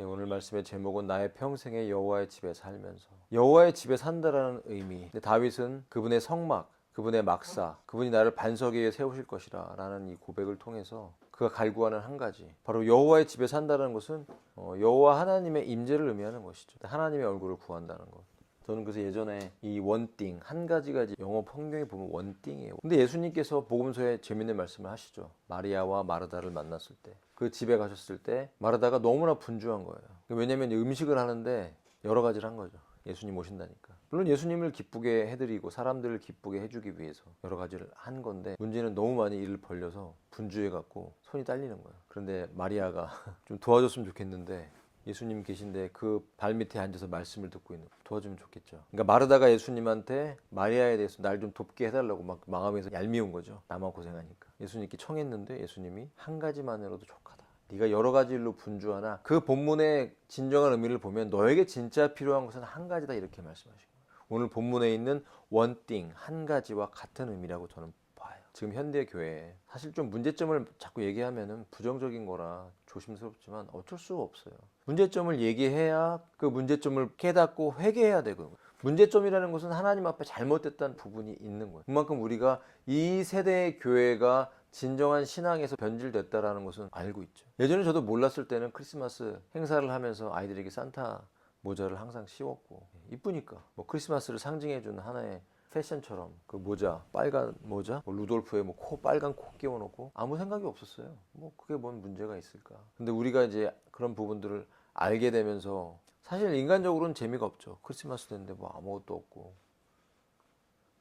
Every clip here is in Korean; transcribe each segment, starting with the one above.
네, 오늘 말씀의 제목은 나의 평생에 여호와의 집에 살면서. 여호와의 집에 산다라는 의미. 근데 다윗은 그분의 성막, 그분의 막사, 그분이 나를 반석 위에 세우실 것이라 라는 이 고백을 통해서 그가 갈구하는 한 가지, 바로 여호와의 집에 산다는 것은 여호와 하나님의 임재를 의미하는 것이죠. 하나님의 얼굴을 구한다는 것. 저는 그래서 예전에 이 원띵, 한 가지가 영어 성경에 보면 원띵이에요. 근데 예수님께서 복음서에 재밌는 말씀을 하시죠. 마리아와 마르다를 만났을 때, 그 집에 가셨을 때 마르다가 너무나 분주한 거예요. 왜냐하면 음식을 하는데 여러 가지를 한 거죠. 예수님 오신다니까. 물론 예수님을 기쁘게 해드리고 사람들을 기쁘게 해주기 위해서 여러 가지를 한 건데, 문제는 너무 많이 일을 벌려서 분주해갖고 손이 딸리는 거예요. 그런데 마리아가 좀 도와줬으면 좋겠는데, 예수님 계신데 그 발밑에 앉아서 말씀을 듣고 있는, 도와주면 좋겠죠. 그러니까 마르다가 예수님한테 마리아에 대해서 날 좀 돕게 해달라고 막 마음에서 얄미운 거죠. 나만 고생하니까. 예수님께 청했는데 예수님이 한 가지만으로도 족하다. 네가 여러 가지 일로 분주하나 그 본문의 진정한 의미를 보면 너에게 진짜 필요한 것은 한 가지다, 이렇게 말씀하신 거예요. 오늘 본문에 있는 원띵, 한 가지와 같은 의미라고 저는 봐요. 지금 현대 교회에 사실 좀 문제점을 자꾸 얘기하면은 부정적인 거라 조심스럽지만 어쩔 수가 없어요. 문제점을 얘기해야 그 문제점을 깨닫고 회개해야 되거든요. 문제점이라는 것은 하나님 앞에 잘못됐다는 부분이 있는 거예요. 그만큼 우리가 이 세대의 교회가 진정한 신앙에서 변질됐다라는 것은 알고 있죠. 예전에 저도 몰랐을 때는 크리스마스 행사를 하면서 아이들에게 산타 모자를 항상 씌웠고, 이쁘니까 뭐 크리스마스를 상징해주는 하나의 패션처럼 그 모자, 빨간 모자, 뭐 루돌프의 뭐 코, 빨간 코 끼워놓고 아무 생각이 없었어요. 뭐 그게 뭔 문제가 있을까. 근데 우리가 이제 그런 부분들을 알게 되면서 사실 인간적으로는 재미가 없죠. 크리스마스 됐는데 뭐 아무것도 없고,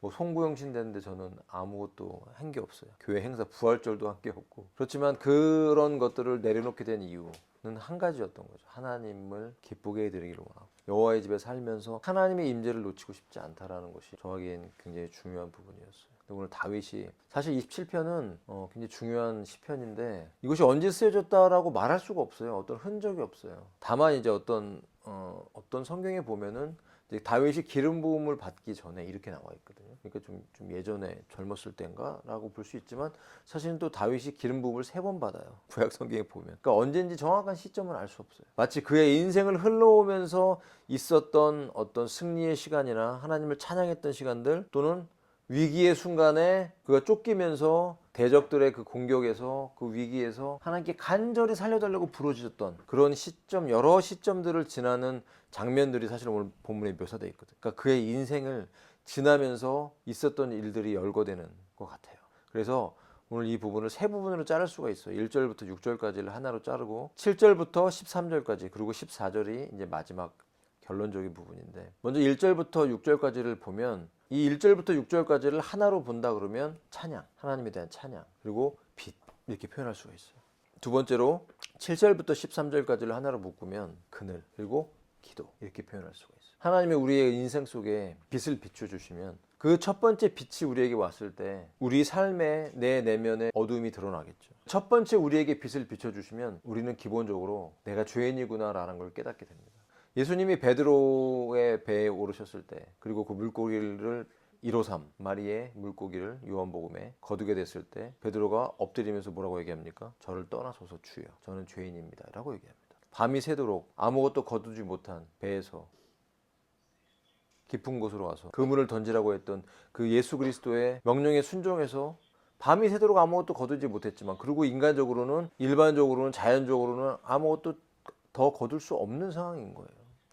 뭐 송구영신 됐는데 저는 아무것도 한 게 없어요. 교회 행사 부활절도 한 게 없고. 그렇지만 그런 것들을 내려놓게 된 이유는 한 가지였던 거죠. 하나님을 기쁘게 해드리기를 원하고 여호와의 집에 살면서 하나님의 임재를 놓치고 싶지 않다라는 것이 저에겐 굉장히 중요한 부분이었어요. 오늘 다윗이, 사실 27편은 굉장히 중요한 시편인데 이것이 언제 쓰여졌다라고 말할 수가 없어요. 어떤 흔적이 없어요. 다만 이제 어떤 성경에 보면은 다윗이 기름 부음을 받기 전에 이렇게 나와 있거든요. 그러니까 좀 예전에 젊었을 때인가라고 볼 수 있지만, 사실은 또 다윗이 기름 부음을 3번 받아요. 구약 성경에 보면. 그러니까 언제인지 정확한 시점은 알 수 없어요. 마치 그의 인생을 흘러오면서 있었던 어떤 승리의 시간이나 하나님을 찬양했던 시간들, 또는 위기의 순간에 그가 쫓기면서 대적들의 그 공격에서, 그 위기에서 하나님께 간절히 살려달라고 부르짖었던 그런 시점, 여러 시점들을 지나는 장면들이 사실 오늘 본문에 묘사되어 있거든. 그러니까 그의 인생을 지나면서 있었던 일들이 열거되는 것 같아요. 그래서 오늘 이 부분을 3부분으로 자를 수가 있어요. 1절부터 6절까지를 하나로 자르고 7절부터 13절까지, 그리고 14절이 이제 마지막 결론적인 부분인데, 먼저 1절부터 6절까지를 보면, 이 1절부터 6절까지를 하나로 본다 그러면 찬양, 하나님에 대한 찬양, 그리고 빛, 이렇게 표현할 수가 있어요. 두 번째로 7절부터 13절까지를 하나로 묶으면 그늘, 그리고 기도, 이렇게 표현할 수가 있어요. 하나님이 우리의 인생 속에 빛을 비춰주시면 그 첫 번째 빛이 우리에게 왔을 때 우리 삶의 내 내면의 어둠이 드러나겠죠. 첫 번째 우리에게 빛을 비춰주시면 우리는 기본적으로 내가 죄인이구나 라는 걸 깨닫게 됩니다. 예수님이 베드로의 배에 오르셨을 때, 그리고 그 물고기를 153 마리의 물고기를 요한복음에 거두게 됐을 때, 베드로가 엎드리면서 뭐라고 얘기합니까? 저를 떠나소서 주여, 저는 죄인입니다 라고 얘기합니다. 밤이 새도록 아무것도 거두지 못한 배에서 깊은 곳으로 와서 그물을 던지라고 했던 그 예수 그리스도의 명령에 순종해서 밤이 새도록 아무것도 거두지 못했지만, 그리고 인간적으로는, 일반적으로는, 자연적으로는 아무것도 더 거둘 수 없는 상황인 거예요.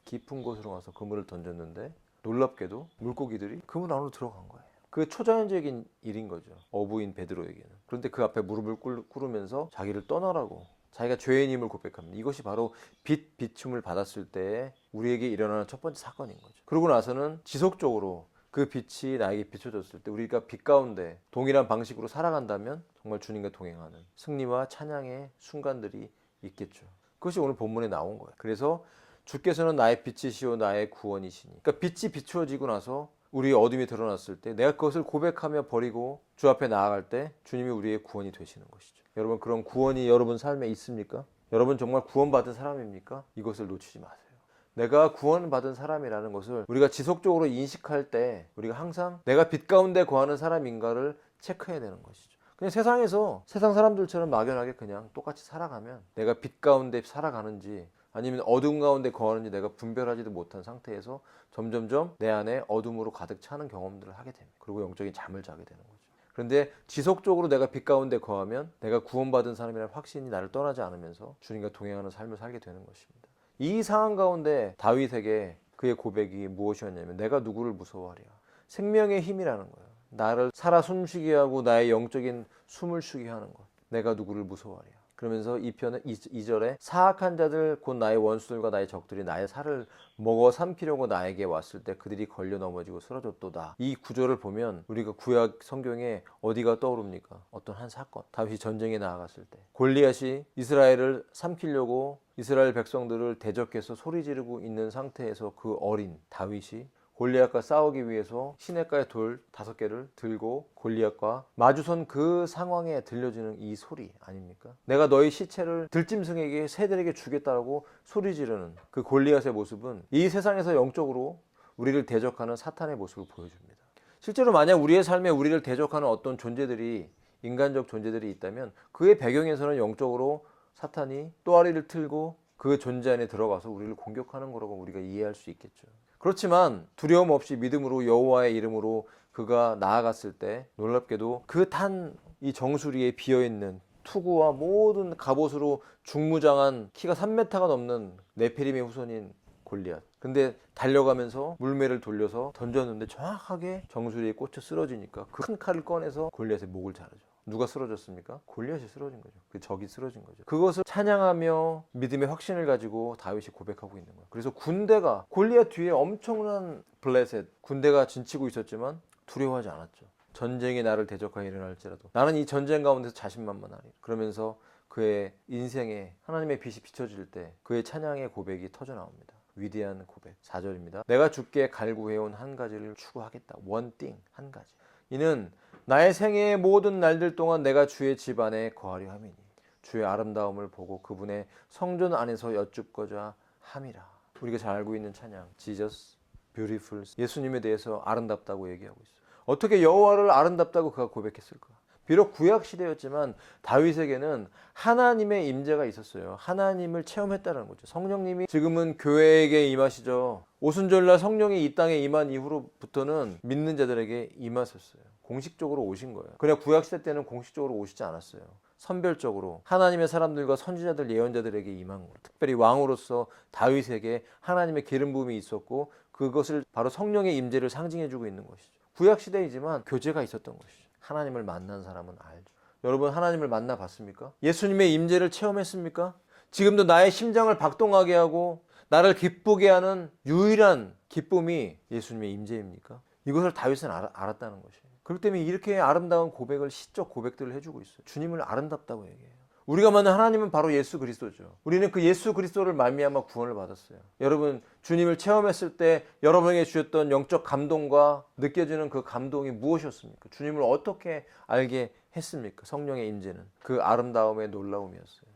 깊은 곳으로 와서 그물을 던졌는데 놀랍게도 물고기들이 그물 안으로 들어간 거예요. 그 초자연적인 일인 거죠, 어부인 베드로에게는. 그런데 그 앞에 무릎을 꿇으면서 자기를 떠나라고, 자기가 죄인임을 고백합니다. 이것이 바로 비춤을 받았을 때 우리에게 일어나는 첫 번째 사건인 거죠. 그러고 나서는 지속적으로 그 빛이 나에게 비춰졌을 때 우리가 빛 가운데 동일한 방식으로 살아간다면 정말 주님과 동행하는 승리와 찬양의 순간들이 있겠죠. 그것이 오늘 본문에 나온 거예요. 그래서 주께서는 나의 빛이시오 나의 구원이시니, 그러니까 빛이 비추어지고 나서 우리의 어둠이 드러났을 때 내가 그것을 고백하며 버리고 주 앞에 나아갈 때 주님이 우리의 구원이 되시는 것이죠. 여러분, 그런 구원이 여러분 삶에 있습니까? 여러분 정말 구원받은 사람입니까? 이것을 놓치지 마세요. 내가 구원받은 사람이라는 것을 우리가 지속적으로 인식할 때 우리가 항상 내가 빛 가운데 거하는 사람인가를 체크해야 되는 것이죠. 그냥 세상에서 세상 사람들처럼 막연하게 그냥 똑같이 살아가면, 내가 빛 가운데 살아가는지 아니면 어둠 가운데 거하는지 내가 분별하지도 못한 상태에서 점점점 내 안에 어둠으로 가득 차는 경험들을 하게 됩니다. 그리고 영적인 잠을 자게 되는 거죠. 그런데 지속적으로 내가 빛 가운데 거하면 내가 구원받은 사람이라는 확신이 나를 떠나지 않으면서 주님과 동행하는 삶을 살게 되는 것입니다. 이 상황 가운데 다윗에게 그의 고백이 무엇이었냐면 내가 누구를 무서워하랴. 생명의 힘이라는 거예요. 나를 살아 숨쉬게 하고 나의 영적인 숨을 쉬게 하는 것. 내가 누구를 무서워하랴. 그러면서 이 편의 2절에 사악한 자들 곧 나의 원수들과 나의 적들이 나의 살을 먹어 삼키려고 나에게 왔을 때 그들이 걸려 넘어지고 쓰러졌도다. 이 구절을 보면 우리가 구약 성경에 어디가 떠오릅니까? 어떤 한 사건. 다윗이 전쟁에 나아갔을 때 골리앗이 이스라엘을 삼키려고 이스라엘 백성들을 대적해서 소리 지르고 있는 상태에서 그 어린 다윗이 골리앗과 싸우기 위해서 시냇가에 돌 5개를 들고 골리앗과 마주선 그 상황에 들려지는 이 소리 아닙니까? 내가 너희 시체를 들짐승에게 새들에게 주겠다고 소리 지르는 그 골리앗의 모습은 이 세상에서 영적으로 우리를 대적하는 사탄의 모습을 보여줍니다. 실제로 만약 우리의 삶에 우리를 대적하는 어떤 존재들이 인간적 존재들이 있다면 그의 배경에서는 영적으로 사탄이 또아리를 틀고 그 존재 안에 들어가서 우리를 공격하는 거라고 우리가 이해할 수 있겠죠. 그렇지만 두려움 없이 믿음으로 여호와의 이름으로 그가 나아갔을 때 놀랍게도 그 탄 이 정수리에 비어있는 투구와 모든 갑옷으로 중무장한 키가 3m가 넘는 네피림의 후손인 골리앗. 근데 달려가면서 물매를 돌려서 던졌는데 정확하게 정수리에 꽂혀 쓰러지니까 그 큰 칼을 꺼내서 골리앗의 목을 자르죠. 누가 쓰러졌습니까? 골리앗이 쓰러진 거죠. 그 적이 쓰러진 거죠. 그것을 찬양하며 믿음의 확신을 가지고 다윗이 고백하고 있는 거예요. 그래서 군대가 골리앗 뒤에 엄청난 블레셋 군대가 진치고 있었지만 두려워하지 않았죠. 전쟁이 나를 대적하여 일어날지라도 나는 이 전쟁 가운데서 자신만만하리. 그러면서 그의 인생에 하나님의 빛이 비춰질 때 그의 찬양의 고백이 터져 나옵니다. 위대한 고백. 4절입니다. 내가 주께 갈구해온 한 가지를 추구하겠다. one thing, 한 가지. 이는 나의 생애의 모든 날들 동안 내가 주의 집안에 거하려 함이니 주의 아름다움을 보고 그분의 성전 안에서 여쭙고자 함이라. 우리가 잘 알고 있는 찬양 Jesus Beautiful. 예수님에 대해서 아름답다고 얘기하고 있어요. 어떻게 여호와를 아름답다고 그가 고백했을까? 비록 구약 시대였지만 다윗에게는 하나님의 임재가 있었어요. 하나님을 체험했다는 거죠. 성령님이 지금은 교회에게 임하시죠. 오순절날 성령이 이 땅에 임한 이후로부터는 믿는 자들에게 임하셨어요. 공식적으로 오신 거예요. 그냥 구약 시대 때는 공식적으로 오시지 않았어요. 선별적으로 하나님의 사람들과 선지자들 예언자들에게 임한 거예요. 특별히 왕으로서 다윗에게 하나님의 기름 부음이 있었고 그것을 바로 성령의 임재를 상징해주고 있는 것이죠. 구약 시대이지만 교제가 있었던 것이죠. 하나님을 만난 사람은 알죠. 여러분 하나님을 만나봤습니까? 예수님의 임재를 체험했습니까? 지금도 나의 심장을 박동하게 하고 나를 기쁘게 하는 유일한 기쁨이 예수님의 임재입니까? 이것을 다윗은 알았다는 것이에요. 그렇기 때문에 이렇게 아름다운 고백을 시적 고백들을 해주고 있어요. 주님을 아름답다고 얘기해요. 우리가 만난 하나님은 바로 예수 그리스도죠. 우리는 그 예수 그리스도를 말미암아 구원을 받았어요. 여러분 주님을 체험했을 때 여러분에게 주셨던 영적 감동과 느껴지는 그 감동이 무엇이었습니까? 주님을 어떻게 알게 했습니까? 성령의 임재는 그 아름다움의 놀라움이었어요.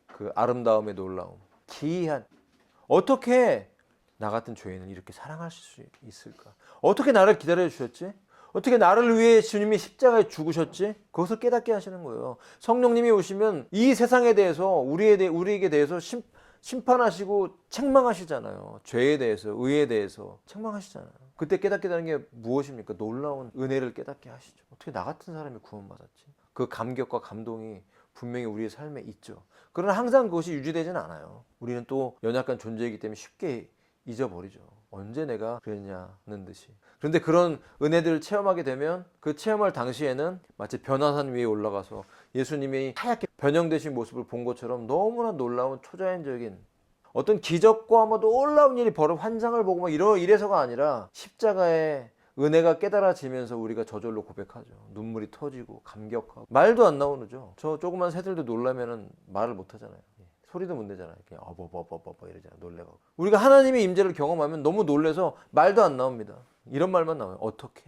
그 아름다움의 놀라움. 기이한. 어떻게 나 같은 죄인을 이렇게 사랑하실 수 있을까? 어떻게 나를 기다려 주셨지? 어떻게 나를 위해 주님이 십자가에 죽으셨지? 그것을 깨닫게 하시는 거예요. 성령님이 오시면 이 세상에 대해서 우리에게 대해서 심판하시고 책망하시잖아요. 죄에 대해서, 의에 대해서 책망하시잖아요. 그때 깨닫게 되는 게 무엇입니까? 놀라운 은혜를 깨닫게 하시죠. 어떻게 나 같은 사람이 구원받았지? 그 감격과 감동이 분명히 우리의 삶에 있죠. 그러나 항상 그것이 유지되지는 않아요. 우리는 또 연약한 존재이기 때문에 쉽게 잊어버리죠. 언제 내가 그랬냐는 듯이. 그런데 그런 은혜들을 체험하게 되면 그 체험할 당시에는 마치 변화산 위에 올라가서 예수님이 하얗게 변형되신 모습을 본 것처럼 너무나 놀라운 초자연적인 어떤 기적과 뭐 놀라운 일이 환상을 보고 막 이래서가 아니라 십자가의 은혜가 깨달아지면서 우리가 저절로 고백하죠. 눈물이 터지고 감격하고 말도 안 나오죠. 저 조그만 새들도 놀라면은 말을 못 하잖아요. 소리도 못 내잖아요. 그냥 어버버버버 이러잖아요. 놀래가지고. 우리가 하나님의 임재를 경험하면 너무 놀래서 말도 안 나옵니다. 이런 말만 나와요. 어떻게?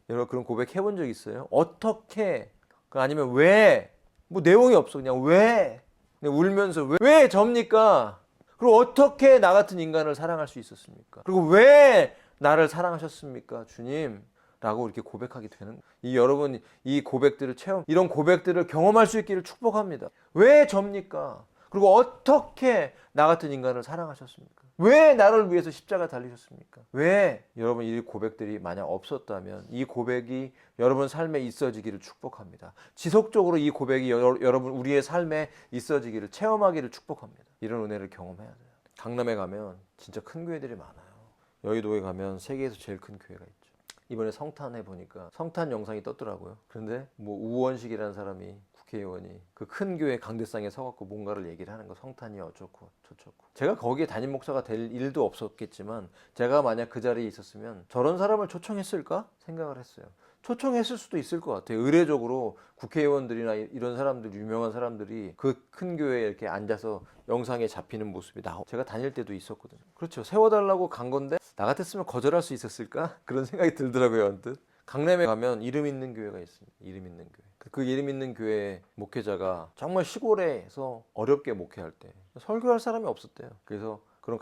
여러분 그런 고백 해본 적 있어요? 어떻게? 아니면 왜? 뭐 내용이 없어. 그냥 왜? 그냥 울면서 왜 접니까? 그리고 어떻게 나 같은 인간을 사랑할 수 있었습니까? 그리고 왜 나를 사랑하셨습니까? 주님. 라고 이렇게 고백하게 되는 여러분 이 고백들을 이런 고백들을 경험할 수 있기를 축복합니다. 왜 접니까? 그리고 어떻게 나 같은 인간을 사랑하셨습니까? 왜 나를 위해서 십자가 달리셨습니까? 왜? 여러분, 이 고백들이 만약 없었다면 이 고백이 여러분 삶에 있어지기를 축복합니다. 지속적으로 이 고백이 여러분 우리의 삶에 있어지기를, 체험하기를 축복합니다. 이런 은혜를 경험해야 돼요. 강남에 가면 진짜 큰 교회들이 많아요. 여의도에 가면 세계에서 제일 큰 교회가 있죠. 이번에 성탄 해보니까 성탄 영상이 떴더라고요. 그런데 뭐 우원식이라는 사람이, 국회의원이 그 큰 교회 강대상에 서갖고 뭔가를 얘기를 하는 거, 성탄이 어쩌고 저쩌고. 제가 거기에 담임 목사가 될 일도 없었겠지만 제가 만약 그 자리에 있었으면 저런 사람을 초청했을까 생각을 했어요. 초청했을 수도 있을 것 같아요. 의례적으로 국회의원들이나 이런 사람들, 유명한 사람들이 그 큰 교회에 이렇게 앉아서 영상에 잡히는 모습이 제가 다닐 때도 있었거든요. 그렇죠. 세워달라고 간 건데 나 같았으면 거절할 수 있었을까? 그런 생각이 들더라고요, 언뜻. 강남에 가면 이름 있는 교회가 있습니다. 이름 있는 교회. 그 이름 있는 교회 목회자가 정말 시골에서 어렵게 목회할 때 설교할 사람이 없었대요. 그래서 그런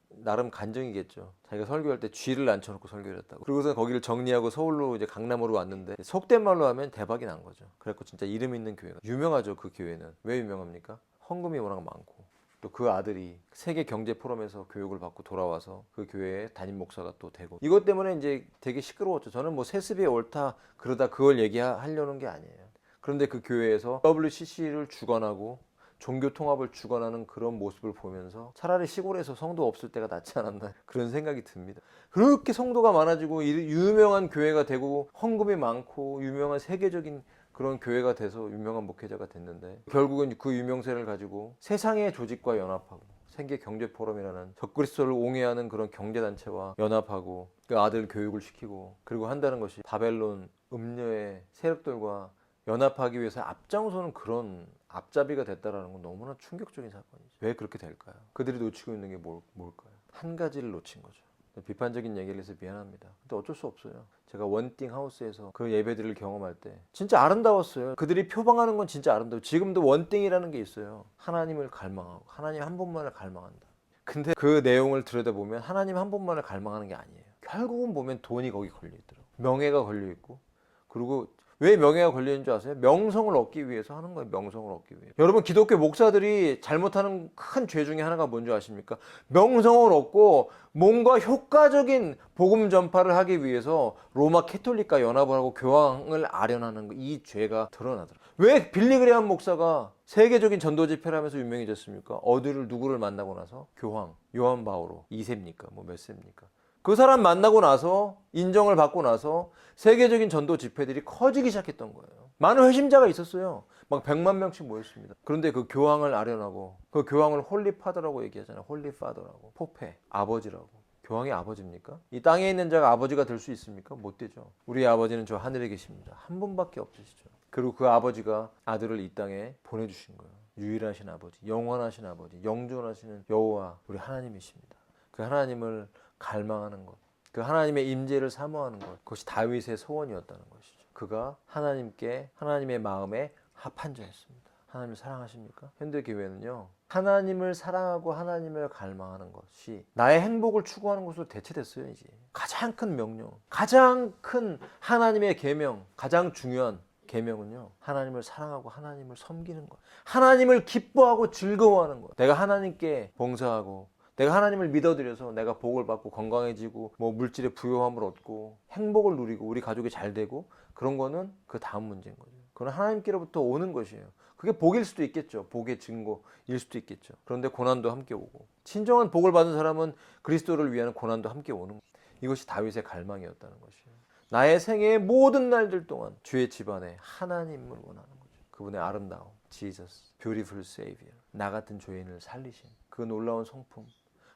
나름 간증이겠죠. 자기가 설교할 때 쥐를 앉혀놓고 설교를 했다고. 그리고서 거기를 정리하고 서울로 이제 강남으로 왔는데 속된 말로 하면 대박이 난 거죠. 그래갖고 진짜 이름 있는 교회가 유명하죠. 그 교회는 왜 유명합니까? 헌금이 워낙 많고 또 그 아들이 세계 경제 포럼에서 교육을 받고 돌아와서 그 교회의 담임 목사가 또 되고, 이것 때문에 이제 되게 시끄러웠죠. 저는 뭐 세습이 옳다 그러다 그걸 얘기하려는 게 아니에요. 그런데 그 교회에서 WCC를 주관하고 종교 통합을 주관하는 그런 모습을 보면서 차라리 시골에서 성도 없을 때가 낫지 않았나 그런 생각이 듭니다. 그렇게 성도가 많아지고 유명한 교회가 되고 헌금이 많고 유명한 세계적인 그런 교회가 돼서 유명한 목회자가 됐는데, 결국은 그 유명세를 가지고 세상의 조직과 연합하고 세계 경제 포럼이라는 적그리스도를 옹호하는 그런 경제단체와 연합하고 그 아들 교육을 시키고 그리고 한다는 것이 바벨론 음녀의 세력들과 연합하기 위해서 앞장서는 그런 앞잡이가 됐다는 건 너무나 충격적인 사건이죠. 왜 그렇게 될까요? 그들이 놓치고 있는 게 뭘까요? 한 가지를 놓친 거죠. 비판적인 얘기를 해서 미안합니다. 근데 어쩔 수 없어요. 제가 원띵 하우스에서 그 예배들을 경험할 때 진짜 아름다웠어요. 그들이 표방하는 건 진짜 아름다워요. 지금도 원띵이라는 게 있어요. 하나님을 갈망하고 하나님 한 분만을 갈망한다. 근데 그 내용을 들여다보면 하나님 한 분만을 갈망하는 게 아니에요. 결국은 보면 돈이 거기 걸려있더라고요. 명예가 걸려있고, 그리고 왜 명예가 걸리는 줄 아세요? 명성을 얻기 위해서 하는 거예요. 명성을 얻기 위해. 여러분, 기독교 목사들이 잘못하는 큰 죄 중에 하나가 뭔지 아십니까? 명성을 얻고 뭔가 효과적인 복음 전파를 하기 위해서 로마 캐톨릭과 연합을 하고 교황을 아련하는 거, 이 죄가 드러나더라고요. 왜 빌리그레함 목사가 세계적인 전도 집회를 하면서 유명해졌습니까? 누구를 만나고 나서? 교황 요한 바오로 2세입니까? 뭐 몇 세입니까? 그 사람 만나고 나서 인정을 받고 나서 세계적인 전도 집회들이 커지기 시작했던 거예요. 많은 회심자가 있었어요. 막 100만 명씩 모였습니다. 그런데 그 교황을 아련하고 그 교황을 홀리파더라고 얘기하잖아요. 홀리파더라고. 포페, 아버지라고. 교황이 아버지입니까? 이 땅에 있는 자가 아버지가 될 수 있습니까? 못 되죠. 우리 아버지는 저 하늘에 계십니다. 한 분밖에 없으시죠. 그리고 그 아버지가 아들을 이 땅에 보내주신 거예요. 유일하신 아버지, 영원하신 아버지, 영존하시는 여호와 우리 하나님이십니다. 그 하나님을 갈망하는 것, 그 하나님의 임재를 사모하는 것, 그것이 다윗의 소원이었다는 것이죠. 그가 하나님의 마음에 합한 자였습니다. 하나님을 사랑하십니까? 현대교회는요, 하나님을 사랑하고 하나님을 갈망하는 것이 나의 행복을 추구하는 것으로 대체됐어요. 이제 가장 큰 명령, 가장 큰 하나님의 계명, 가장 중요한 계명은요, 하나님을 사랑하고 하나님을 섬기는 것, 하나님을 기뻐하고 즐거워하는 것. 내가 하나님께 봉사하고 내가 하나님을 믿어드려서 내가 복을 받고 건강해지고 뭐 물질의 부요함을 얻고 행복을 누리고 우리 가족이 잘 되고, 그런 거는 그 다음 문제인 거죠. 그건 하나님께로부터 오는 것이에요. 그게 복일 수도 있겠죠. 복의 증거일 수도 있겠죠. 그런데 고난도 함께 오고, 진정한 복을 받은 사람은 그리스도를 위한 고난도 함께 오는 거예요. 이것이 다윗의 갈망이었다는 것이에요. 나의 생애의 모든 날들 동안 주의 집안에 하나님을 원하는 거죠. 그분의 아름다움, Jesus, beautiful Savior, 나 같은 죄인을 살리신 그 놀라운 성품,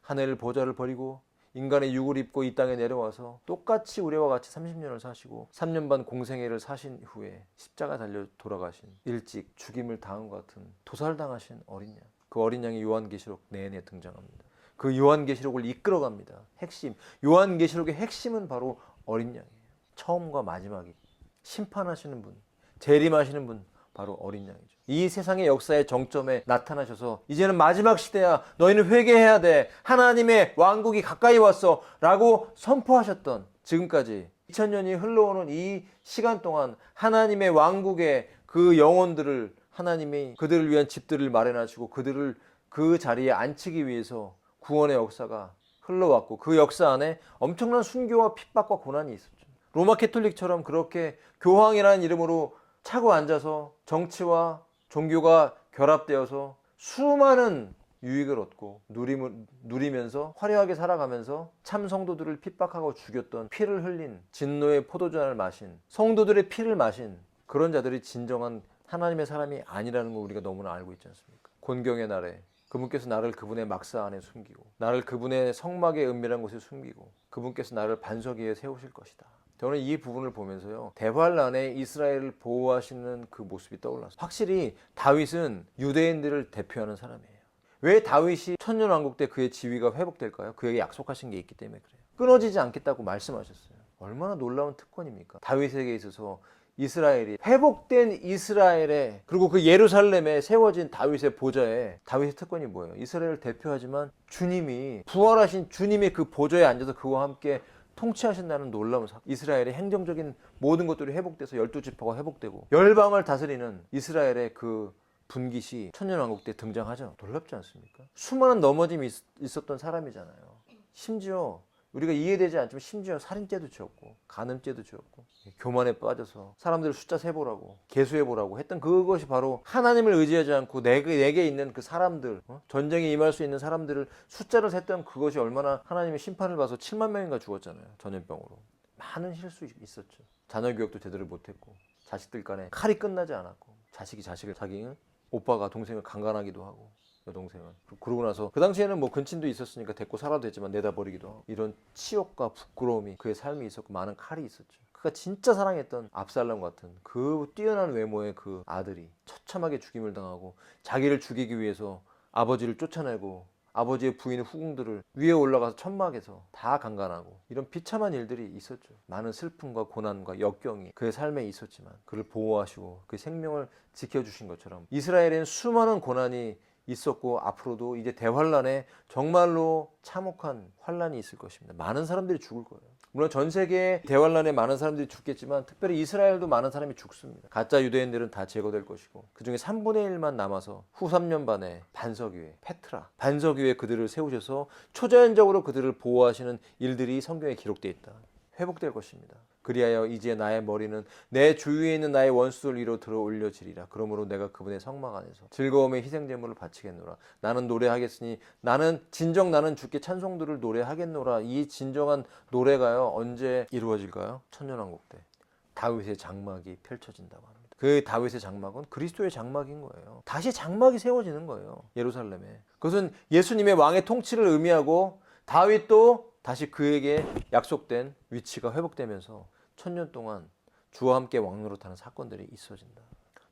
하늘 보좌를 버리고 인간의 육을 입고 이 땅에 내려와서 똑같이 우리와 같이 30년을 사시고 3년 반 공생애를 사신 후에 십자가 달려 돌아가신, 일찍 죽임을 당한 것 같은 도살당하신 어린 양, 그 어린 양이 요한계시록 내내 등장합니다. 그 요한계시록을 이끌어갑니다. 핵심, 요한계시록의 핵심은 바로 어린 양이에요. 처음과 마지막이 심판하시는 분, 재림하시는 분, 바로 어린 양이죠. 이 세상의 역사의 정점에 나타나셔서 이제는 마지막 시대야, 너희는 회개해야 돼, 하나님의 왕국이 가까이 왔어 라고 선포하셨던, 지금까지 2000년이 흘러오는 이 시간 동안 하나님의 왕국의 그 영혼들을 하나님이 그들을 위한 집들을 마련하시고 그들을 그 자리에 앉히기 위해서 구원의 역사가 흘러왔고, 그 역사 안에 엄청난 순교와 핍박과 고난이 있었죠. 로마 캐톨릭처럼 그렇게 교황이라는 이름으로 차고 앉아서 정치와 종교가 결합되어서 수많은 유익을 얻고 누리면서 화려하게 살아가면서 참 성도들을 핍박하고 죽였던, 피를 흘린, 진노의 포도주를 마신, 성도들의 피를 마신 그런 자들이 진정한 하나님의 사람이 아니라는 걸 우리가 너무나 알고 있지 않습니까? 곤경의 날에 그분께서 나를 그분의 막사 안에 숨기고, 나를 그분의 성막의 은밀한 곳에 숨기고, 그분께서 나를 반석 위에 세우실 것이다. 저는 이 부분을 보면서요, 대환란에 이스라엘을 보호하시는 그 모습이 떠올랐어요. 확실히 다윗은 유대인들을 대표하는 사람이에요. 왜 다윗이 천년왕국 때 그의 지위가 회복될까요? 그에게 약속하신 게 있기 때문에 그래요. 끊어지지 않겠다고 말씀하셨어요. 얼마나 놀라운 특권입니까? 다윗에게 있어서 이스라엘이, 회복된 이스라엘에, 그리고 그 예루살렘에 세워진 다윗의 보좌에, 다윗의 특권이 뭐예요? 이스라엘을 대표하지만 주님이, 부활하신 주님의 그 보좌에 앉아서 그와 함께 통치하신다는 놀라운 사건. 이스라엘의 행정적인 모든 것들이 회복돼서 12지파가 회복되고 열방을 다스리는 이스라엘의 그 분깃이 천년왕국 때 등장하죠. 놀랍지 않습니까? 수많은 넘어짐이 있었던 사람이잖아요. 심지어 우리가 이해되지 않지만 심지어 살인죄도 지었고 간음죄도 지었고 교만에 빠져서 사람들 숫자 세보라고, 계수해보라고 했던 그것이 바로 하나님을 의지하지 않고 내게 있는 그 사람들, 전쟁에 임할 수 있는 사람들을 숫자를 셌던 그것이 얼마나 하나님의 심판을 봐서 7만 명인가 죽었잖아요. 전염병으로. 많은 실수 있었죠. 자녀 교육도 제대로 못했고, 자식들 간에 칼이 끝나지 않았고, 자식이 자식을, 자기는 오빠가 동생을 강간하기도 하고, 여동생은. 그러고 나서 그 당시에는 뭐 근친도 있었으니까 데리고 살아도 됐지만 내다 버리기도 하고, 이런 치욕과 부끄러움이 그의 삶이 있었고 많은 칼이 있었죠. 그가 진짜 사랑했던 압살롬 같은 그 뛰어난 외모의 그 아들이 처참하게 죽임을 당하고, 자기를 죽이기 위해서 아버지를 쫓아내고 아버지의 부인 후궁들을 위에 올라가서 천막에서 다 강간하고, 이런 비참한 일들이 있었죠. 많은 슬픔과 고난과 역경이 그의 삶에 있었지만 그를 보호하시고 그 생명을 지켜주신 것처럼 이스라엘에는 수많은 고난이 있었고 앞으로도 이제 대환란에 정말로 참혹한 환란이 있을 것입니다. 많은 사람들이 죽을 거예요. 물론 전 세계에 대환란에 많은 사람들이 죽겠지만 특별히 이스라엘도 많은 사람이 죽습니다. 가짜 유대인들은 다 제거될 것이고 그중에 3분의 1만 남아서 후 3년 반에 반석 위에, 페트라 반석 위에 그들을 세우셔서 초자연적으로 그들을 보호하시는 일들이 성경에 기록되어 있다. 회복될 것입니다. 그리하여 이제 나의 머리는 내 주위에 있는 나의 원수들 위로 들어 올려지리라. 그러므로 내가 그분의 성막 안에서 즐거움의 희생제물을 바치겠노라. 나는 노래하겠으니 나는 주께 찬송들을 노래하겠노라. 이 진정한 노래가요, 언제 이루어질까요? 천년왕국 때 다윗의 장막이 펼쳐진다고 합니다. 그 다윗의 장막은 그리스도의 장막인 거예요. 다시 장막이 세워지는 거예요, 예루살렘에. 그것은 예수님의 왕의 통치를 의미하고 다윗도 다시 그에게 약속된 위치가 회복되면서 천년 동안 주와 함께 왕노릇하는 사건들이 있어진다.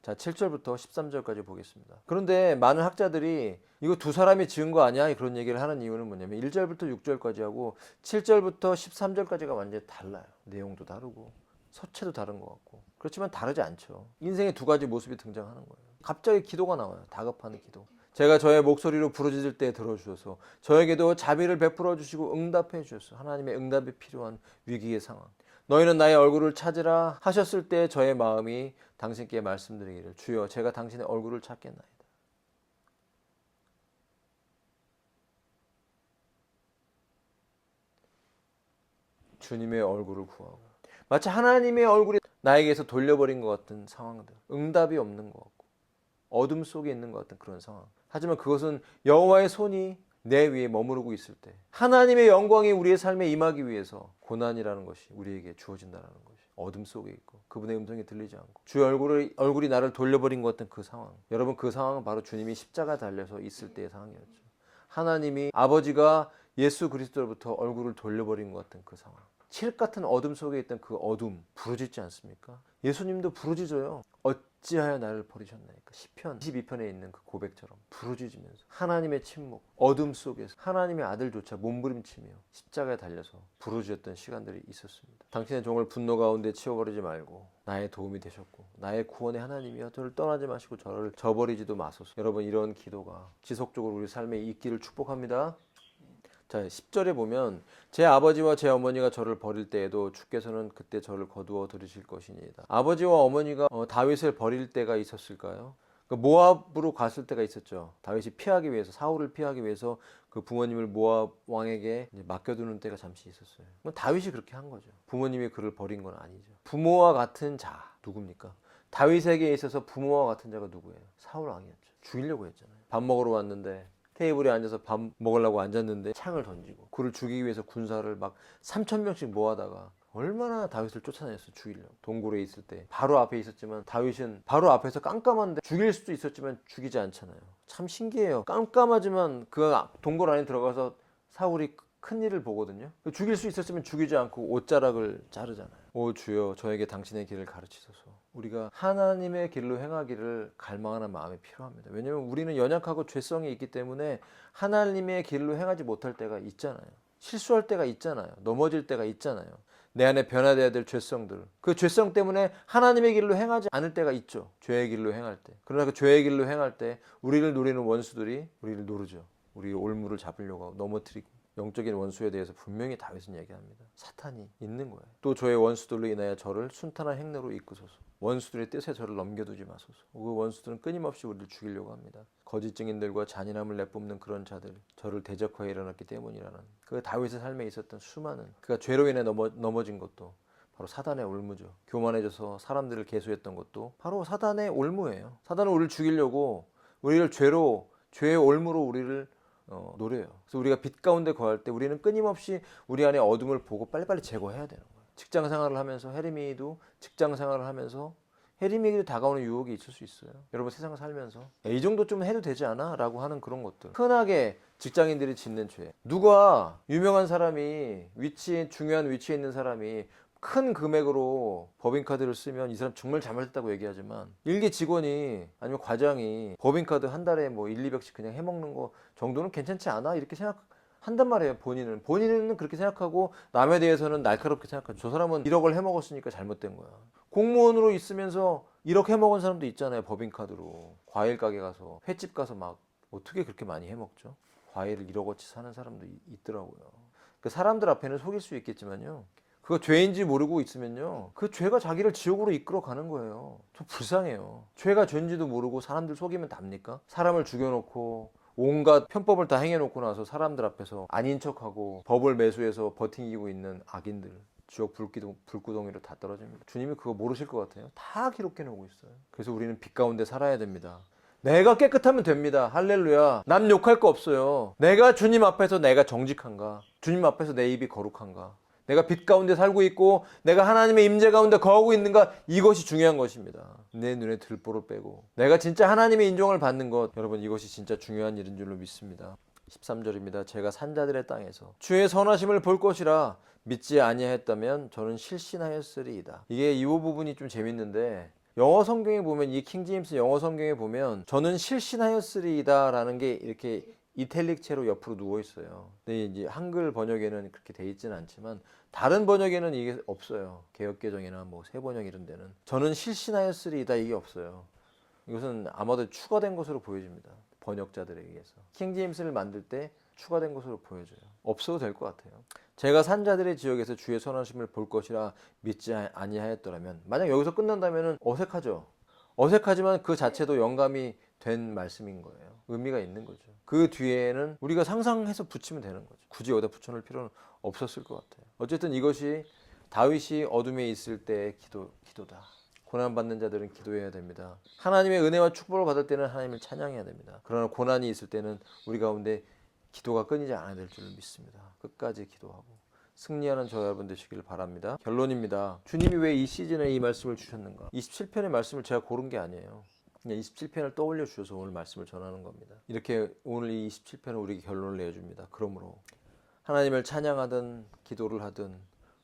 자, 7절부터 13절까지 보겠습니다. 그런데 많은 학자들이 이거 두 사람이 지은 거 아니야? 그런 얘기를 하는 이유는 뭐냐면 1절부터 6절까지 하고 7절부터 13절까지가 완전히 달라요. 내용도 다르고 서체도 다른 것 같고. 그렇지만 다르지 않죠. 인생의 두 가지 모습이 등장하는 거예요. 갑자기 기도가 나와요. 다급한 기도. 제가 저의 목소리로 부르짖을 때 들어주셔서 저에게도 자비를 베풀어 주시고 응답해 주셨어. 하나님의 응답이 필요한 위기의 상황. 너희는 나의 얼굴을 찾으라 하셨을 때 저의 마음이 당신께 말씀드리기를, 주여 제가 당신의 얼굴을 찾겠나이다. 주님의 얼굴을 구하고, 마치 하나님의 얼굴이 나에게서 돌려버린 것 같은 상황들, 응답이 없는 것 같고 어둠 속에 있는 것 같은 그런 상황. 하지만 그것은 여호와의 손이 내 위에 머무르고 있을 때 하나님의 영광이 우리의 삶에 임하기 위해서 고난이라는 것이 우리에게 주어진다는 것이, 어둠 속에 있고 그분의 음성이 들리지 않고 주의 얼굴이 나를 돌려버린 것 같은 그 상황. 여러분, 그 상황은 바로 주님이 십자가 달려서 있을 때의 상황이었죠. 하나님이, 아버지가 예수 그리스도로부터 얼굴을 돌려버린 것 같은 그 상황. 칠 같은 어둠 속에 있던 그 어둠, 부르짖지 않습니까? 예수님도 부르짖어요. 어찌하여 나를 버리셨나이까. 시편 22편에 있는 그 고백처럼 부르짖으면서 하나님의 침묵, 어둠 속에서 하나님의 아들조차 몸부림치며 십자가에 달려서 부르짖었던 시간들이 있었습니다. 당신의 종을 분노 가운데 치워버리지 말고 나의 도움이 되셨고 나의 구원의 하나님이여 저를 떠나지 마시고 저를 저버리지도 마소서. 여러분, 이런 기도가 지속적으로 우리 삶에 있기를 축복합니다. 자, 10절에 보면 제 아버지와 제 어머니가 저를 버릴 때에도 주께서는 그때 저를 거두어 들으실 것이니이다. 아버지와 어머니가 다윗을 버릴 때가 있었을까요? 그 모압으로 갔을 때가 있었죠. 다윗이 피하기 위해서, 사울을 피하기 위해서 그 부모님을 모압 왕에게 이제 맡겨두는 때가 잠시 있었어요. 다윗이 그렇게 한 거죠. 부모님이 그를 버린 건 아니죠. 부모와 같은 자 누굽니까? 다윗에게 있어서 부모와 같은 자가 누구예요? 사울 왕이었죠. 죽이려고 했잖아요. 밥 먹으러 왔는데 테이블에 앉아서 밥 먹으려고 앉았는데 창을 던지고 그를 죽이기 위해서 군사를 막 3,000명씩 모아다가 얼마나 다윗을 쫓아냈어, 죽이려고. 동굴에 있을 때 바로 앞에 있었지만 다윗은 바로 앞에서 깜깜한데 죽일 수도 있었지만 죽이지 않잖아요. 참 신기해요. 깜깜하지만 그 동굴 안에 들어가서 사울이 큰 일을 보거든요. 죽일 수 있었으면 죽이지 않고 옷자락을 자르잖아요. 오 주여, 저에게 당신의 길을 가르치소서. 우리가 하나님의 길로 행하기를 갈망하는 마음이 필요합니다. 왜냐하면 우리는 연약하고 죄성이 있기 때문에 하나님의 길로 행하지 못할 때가 있잖아요. 실수할 때가 있잖아요. 넘어질 때가 있잖아요. 내 안에 변화되어야 될 죄성들, 그 죄성 때문에 하나님의 길로 행하지 않을 때가 있죠. 죄의 길로 행할 때. 그러나 그 죄의 길로 행할 때 우리를 노리는 원수들이 우리를 노르죠. 우리의 올무를 잡으려고 하고 넘어뜨리고. 영적인 원수에 대해서 분명히 다윗은 얘기합니다. 사탄이 있는 거예요. 또 저의 원수들로 인하여 저를 순탄한 행로로 이끄소서. 원수들의 뜻에 저를 넘겨두지 마소서. 그 원수들은 끊임없이 우리를 죽이려고 합니다. 거짓 증인들과 잔인함을 내뿜는 그런 자들, 저를 대적하여 일어났기 때문이라는 그 다윗의 삶에 있었던 수많은, 그가 죄로 인해 넘어진 것도 바로 사단의 올무죠. 교만해져서 사람들을 계수했던 것도 바로 사단의 올무예요. 사단은 우리를 죽이려고 우리를 죄의 올무로 우리를 노려요. 그래서 우리가 빛 가운데 거할 때 우리는 끊임없이 우리 안에 어둠을 보고 빨리빨리 제거해야 되는 거예요. 직장 생활을 하면서 혜림이도 직장 생활을 하면서 혜림이에게 다가오는 유혹이 있을 수 있어요. 여러분 세상을 살면서 이 정도 좀 해도 되지 않아? 라고 하는 그런 것들. 흔하게 직장인들이 짓는 죄. 누가 유명한 사람이 중요한 위치에 있는 사람이 큰 금액으로 법인카드를 쓰면 이 사람 정말 잘못했다고 얘기하지만 일개 직원이 아니면 과장이 법인카드 한 달에 뭐 1, 200씩 그냥 해먹는 거 정도는 괜찮지 않아? 이렇게 생각한단 말이에요. 본인은 그렇게 생각하고 남에 대해서는 날카롭게 생각하죠. 저 사람은 1억을 해먹었으니까 잘못된 거야. 공무원으로 있으면서 1억 해먹은 사람도 있잖아요. 법인카드로. 과일 가게 가서 횟집 가서 막 어떻게 그렇게 많이 해먹죠? 과일을 1억어치 사는 사람도 있더라고요. 그 사람들 앞에는 속일 수 있겠지만요, 그거 죄인지 모르고 있으면요, 그 죄가 자기를 지옥으로 이끌어 가는 거예요. 좀 불쌍해요. 죄가 죄인지도 모르고 사람들 속이면 답니까? 사람을 죽여놓고 온갖 편법을 다 행해놓고 나서 사람들 앞에서 아닌 척하고 법을 매수해서 버팅기고 있는 악인들, 지옥 불구덩이로 다 떨어집니다. 주님이 그거 모르실 것 같아요. 다 기록해 놓고 있어요. 그래서 우리는 빛 가운데 살아야 됩니다. 내가 깨끗하면 됩니다. 할렐루야. 남 욕할 거 없어요. 내가 주님 앞에서 내가 정직한가? 주님 앞에서 내 입이 거룩한가? 내가 빛 가운데 살고 있고 내가 하나님의 임재 가운데 거하고 있는가? 이것이 중요한 것입니다. 내 눈에 들보를 빼고 내가 진짜 하나님의 인정을 받는 것, 여러분 이것이 진짜 중요한 일인 줄로 믿습니다. 13절입니다. 제가 산자들의 땅에서 주의 선하심을 볼 것이라 믿지 아니하였다면 저는 실신하였으리이다. 이게 이 부분이 좀 재밌는데, 영어 성경에 보면, 이 킹제임스 영어 성경에 보면 저는 실신하였으리이다 라는 게 이렇게 이탈릭체로 옆으로 누워 있어요. 근데 이제 한글 번역에는 그렇게 돼 있지는 않지만 다른 번역에는 이게 없어요. 개역개정이나 뭐 새번역 이런 데는 저는 실신하였으리이다 이게 없어요. 이것은 아마도 추가된 것으로 보여집니다. 번역자들에 의해서. 킹제임스를 만들 때 추가된 것으로 보여져요. 없어도 될 것 같아요. 제가 산자들의 지역에서 주의 선하심을 볼 것이라 믿지 아니하였더라면, 만약 여기서 끝난다면 어색하죠. 어색하지만 그 자체도 영감이 된 말씀인 거예요. 의미가 있는 거죠. 그 뒤에는 우리가 상상해서 붙이면 되는 거죠. 굳이 여기다 붙여놓을 필요는 없었을 것 같아요. 어쨌든 이것이 다윗이 어둠에 있을 때의 기도다. 고난받는 자들은 기도해야 됩니다. 하나님의 은혜와 축복을 받을 때는 하나님을 찬양해야 됩니다. 그러나 고난이 있을 때는 우리 가운데 기도가 끊이지 않아야 될 줄 믿습니다. 끝까지 기도하고 승리하는 저 여러분 되시길 바랍니다. 결론입니다. 주님이 왜 이 시즌에 이 말씀을 주셨는가? 27편의 말씀을 제가 고른 게 아니에요. 그냥 27편을 떠올려 주셔서 오늘 말씀을 전하는 겁니다. 이렇게 오늘 이 27편은 우리에게 결론을 내줍니다. 그러므로 하나님을 찬양하든 기도를 하든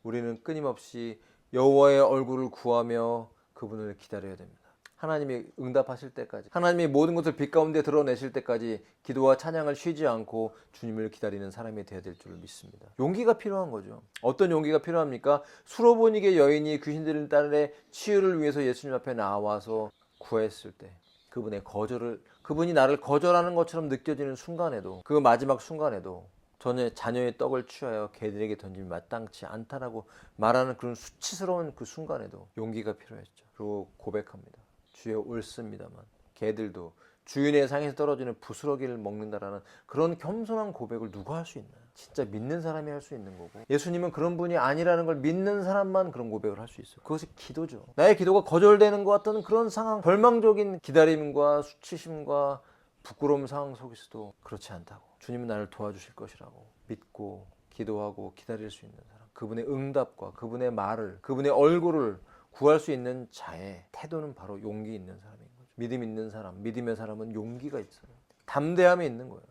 우리는 끊임없이 여호와의 얼굴을 구하며 그분을 기다려야 됩니다. 하나님이 응답하실 때까지, 하나님이 모든 것을 빛 가운데 드러내실 때까지 기도와 찬양을 쉬지 않고 주님을 기다리는 사람이 되어야 될 줄 믿습니다. 용기가 필요한 거죠. 어떤 용기가 필요합니까? 수로보니게 여인이 귀신 들린 딸의 치유를 위해서 예수님 앞에 나와서 구했을 때, 그분이 나를 거절하는 것처럼 느껴지는 순간에도, 그 마지막 순간에도 전에 자녀의 떡을 취하여 개들에게 던짐이 마땅치 않다라고 말하는 그런 수치스러운 그 순간에도 용기가 필요했죠. 그리고 고백합니다. 주여 옳습니다만 개들도 주인의 상에서 떨어지는 부스러기를 먹는다라는 그런 겸손한 고백을 누가 할 수 있나요? 진짜 믿는 사람이 할 수 있는 거고, 예수님은 그런 분이 아니라는 걸 믿는 사람만 그런 고백을 할 수 있어요. 그것이 기도죠. 나의 기도가 거절되는 것 같다는 그런 상황, 절망적인 기다림과 수치심과 부끄러움 상황 속에서도 그렇지 않다고, 주님은 나를 도와주실 것이라고 믿고 기도하고 기다릴 수 있는 사람, 그분의 응답과 그분의 말을, 그분의 얼굴을 구할 수 있는 자의 태도는 바로 용기 있는 사람인 거죠. 믿음 있는 사람, 믿음의 사람은 용기가 있어요. 담대함이 있는 거예요.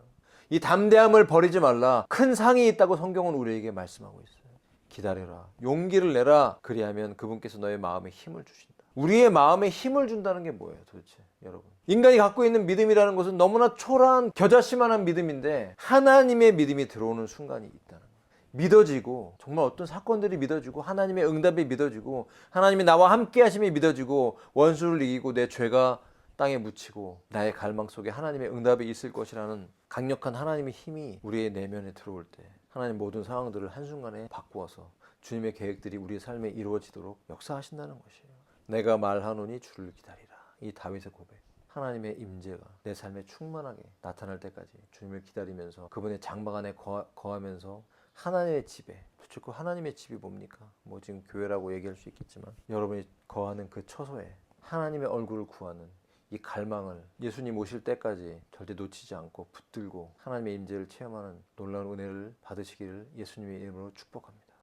이 담대함을 버리지 말라. 큰 상이 있다고 성경은 우리에게 말씀하고 있어요. 기다려라. 용기를 내라. 그리하면 그분께서 너의 마음에 힘을 주신다. 우리의 마음에 힘을 준다는 게 뭐예요, 도대체, 여러분? 인간이 갖고 있는 믿음이라는 것은 너무나 초라한 겨자씨만한 믿음인데 하나님의 믿음이 들어오는 순간이 있다는 거예요. 믿어지고, 정말 어떤 사건들이 믿어지고, 하나님의 응답이 믿어지고, 하나님이 나와 함께 하심이 믿어지고, 원수를 이기고 내 죄가 땅에 묻히고 나의 갈망 속에 하나님의 응답이 있을 것이라는 강력한 하나님의 힘이 우리의 내면에 들어올 때, 하나님 모든 상황들을 한순간에 바꾸어서 주님의 계획들이 우리의 삶에 이루어지도록 역사하신다는 것이에요. 내가 말하노니 주를 기다리라. 이 다윗의 고백, 하나님의 임재가 내 삶에 충만하게 나타날 때까지 주님을 기다리면서 그분의 장막 안에 거하면서 하나님의 집에, 도대체 그 하나님의 집이 뭡니까? 뭐 지금 교회라고 얘기할 수 있겠지만 여러분이 거하는 그 처소에 하나님의 얼굴을 구하는 이 갈망을 예수님 오실 때까지 절대 놓치지 않고 붙들고 하나님의 임재를 체험하는 놀라운 은혜를 받으시기를 예수님의 이름으로 축복합니다.